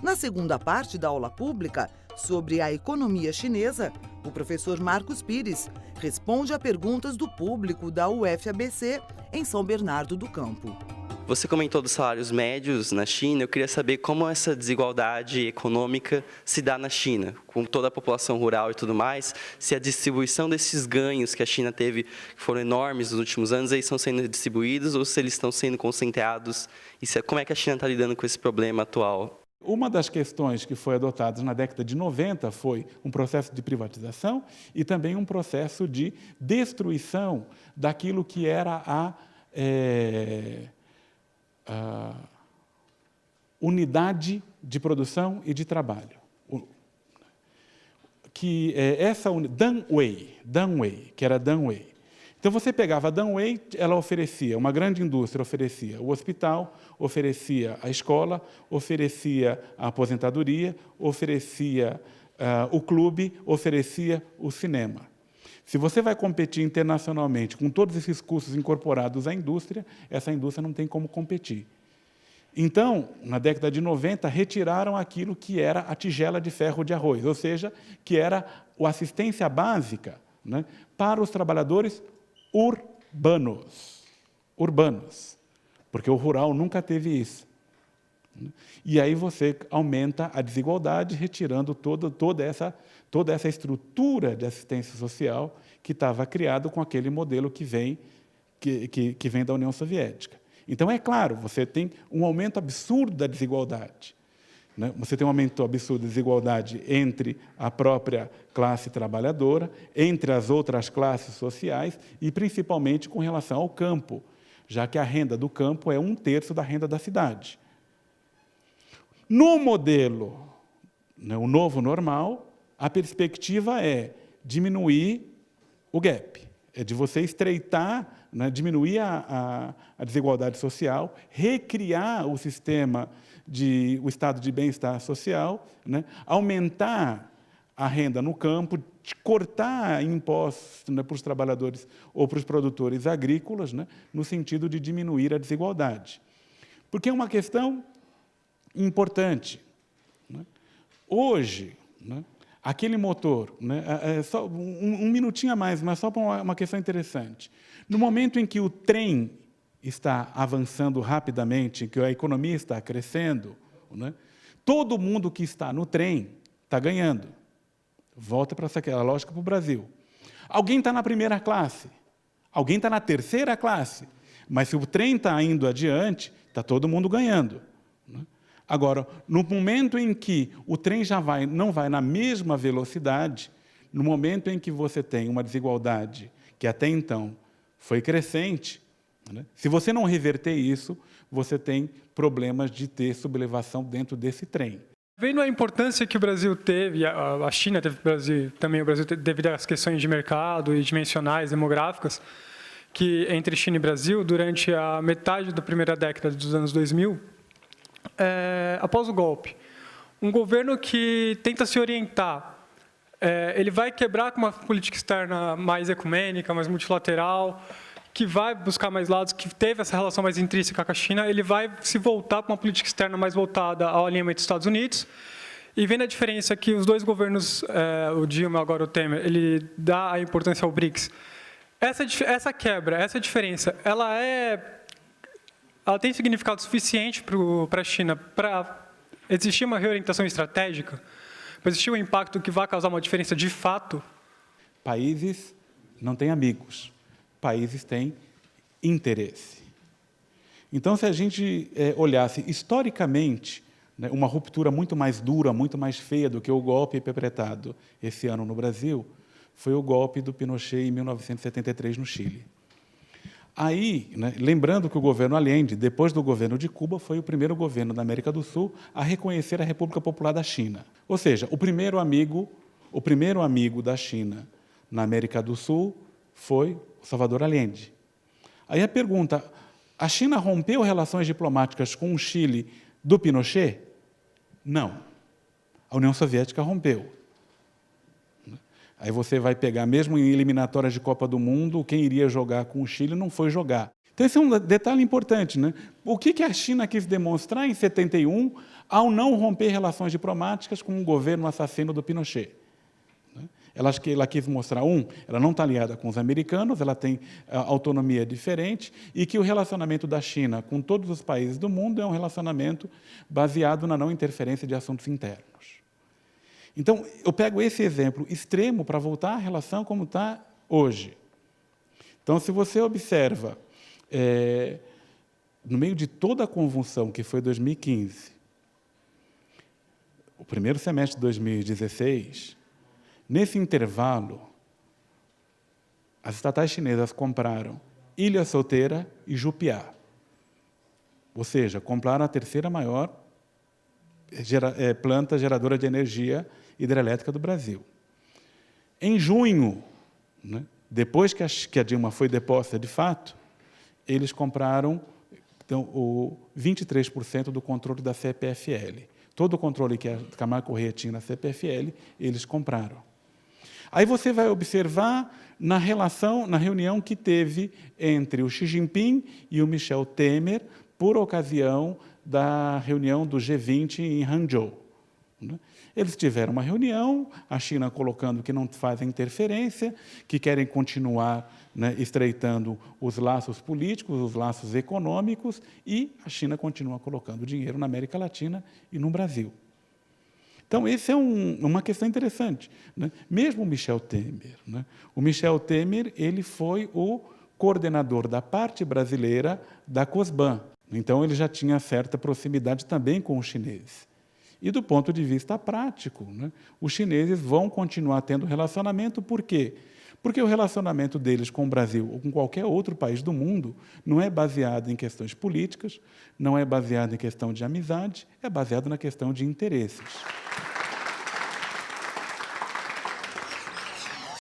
Na segunda parte da aula pública, sobre a economia chinesa, o professor Marcos Pires responde a perguntas do público da UFABC em São Bernardo do Campo. Você comentou dos salários médios na China. Eu queria saber como essa desigualdade econômica se dá na China, com toda a população rural e tudo mais, se a distribuição desses ganhos que a China teve, que foram enormes nos últimos anos, eles estão sendo distribuídos ou se eles estão sendo concentrados, e como é que a China está lidando com esse problema atual? Uma das questões que foi adotada na década de 90 foi um processo de privatização e também um processo de destruição daquilo que era a unidade de produção e de trabalho. Que essa Danwei, que era Danwei. Então, você pegava a Danwei, ela oferecia, uma grande indústria oferecia o hospital, oferecia a escola, oferecia a aposentadoria, oferecia o clube, oferecia o cinema. Se você vai competir internacionalmente com todos esses custos incorporados à indústria, essa indústria não tem como competir. Então, na década de 90, retiraram aquilo que era a tigela de ferro de arroz, ou seja, que era a assistência básica, né, para os trabalhadores urbanos, porque o rural nunca teve isso. E aí você aumenta a desigualdade, retirando toda essa estrutura de assistência social que estava criado com aquele modelo que vem da União Soviética. Então, é claro, você tem um aumento absurdo da desigualdade. Né? Você tem um aumento absurdo da desigualdade entre a própria classe trabalhadora, entre as outras classes sociais e, principalmente, com relação ao campo, já que a renda do campo é 1/3 da renda da cidade. No modelo, né, o novo normal, a perspectiva é diminuir o gap, é de você estreitar, né, diminuir a desigualdade social, recriar o sistema, o estado de bem-estar social, né, aumentar a renda no campo, cortar impostos, né, para os trabalhadores ou para os produtores agrícolas, né, no sentido de diminuir a desigualdade. Porque é uma questão importante. Né? Hoje, né, aquele motor, né, só um minutinho a mais, mas só para uma questão interessante. No momento em que o trem está avançando rapidamente, em que a economia está crescendo, né, todo mundo que está no trem está ganhando. Volta para aquela lógica para o Brasil. Alguém está na primeira classe, alguém está na terceira classe, mas se o trem está indo adiante, está todo mundo ganhando. Né? Agora, no momento em que o trem não vai na mesma velocidade, no momento em que você tem uma desigualdade que até então foi crescente, né? Se você não reverter isso, você tem problemas de ter sublevação dentro desse trem. Vendo a importância que o Brasil teve, a China teve, também o Brasil devido às questões de mercado e dimensionais, demográficas, que entre China e Brasil, durante a metade da primeira década dos anos 2000, após o golpe, um governo que tenta se orientar, ele vai quebrar com uma política externa mais ecumênica, mais multilateral, que vai buscar mais lados, que teve essa relação mais intrínseca com a China, ele vai se voltar para uma política externa mais voltada ao alinhamento dos Estados Unidos, e vendo a diferença que os dois governos, o Dilma e agora o Temer, ele dá a importância ao BRICS. Essa quebra, essa diferença, ela tem significado suficiente para a China para existir uma reorientação estratégica, para existir um impacto que vai causar uma diferença de fato? Países não têm amigos. Países têm interesse. Então, se a gente olhasse historicamente, né, uma ruptura muito mais dura, muito mais feia do que o golpe perpetrado esse ano no Brasil, foi o golpe do Pinochet em 1973 no Chile. Aí, né, lembrando que o governo Allende, depois do governo de Cuba, foi o primeiro governo da América do Sul a reconhecer a República Popular da China. Ou seja, o primeiro amigo da China na América do Sul foi Salvador Allende. Aí a pergunta, a China rompeu relações diplomáticas com o Chile do Pinochet? Não. A União Soviética rompeu. Aí você vai pegar, mesmo em eliminatórias de Copa do Mundo, quem iria jogar com o Chile não foi jogar. Então, esse é um detalhe importante, né? O que a China quis demonstrar em 71 ao não romper relações diplomáticas com o governo assassino do Pinochet? Ela quis mostrar, ela não está aliada com os americanos, ela tem autonomia diferente, e que o relacionamento da China com todos os países do mundo é um relacionamento baseado na não interferência de assuntos internos. Então, eu pego esse exemplo extremo para voltar à relação como está hoje. Então, se você observa, no meio de toda a convulsão que foi 2015, o primeiro semestre de 2016, nesse intervalo, as estatais chinesas compraram Ilha Solteira e Jupiá. Ou seja, compraram a terceira maior planta geradora de energia hidrelétrica do Brasil. Em junho, né, depois que a Dilma foi deposta de fato, eles compraram o 23% do controle da CPFL. Todo o controle que a Camargo Corrêa tinha na CPFL, eles compraram. Aí você vai observar na reunião que teve entre o Xi Jinping e o Michel Temer, por ocasião da reunião do G20 em Hangzhou. Eles tiveram uma reunião, a China colocando que não fazem interferência, que querem continuar, né, estreitando os laços políticos, os laços econômicos, e a China continua colocando dinheiro na América Latina e no Brasil. Então, essa é uma questão interessante, né? Mesmo o Michel Temer, né? O Michel Temer ele foi o coordenador da parte brasileira da COSBAN. Então, ele já tinha certa proximidade também com os chineses. E, do ponto de vista prático, né, os chineses vão continuar tendo relacionamento. Por quê? Porque o relacionamento deles com o Brasil ou com qualquer outro país do mundo não é baseado em questões políticas, não é baseado em questão de amizade, é baseado na questão de interesses.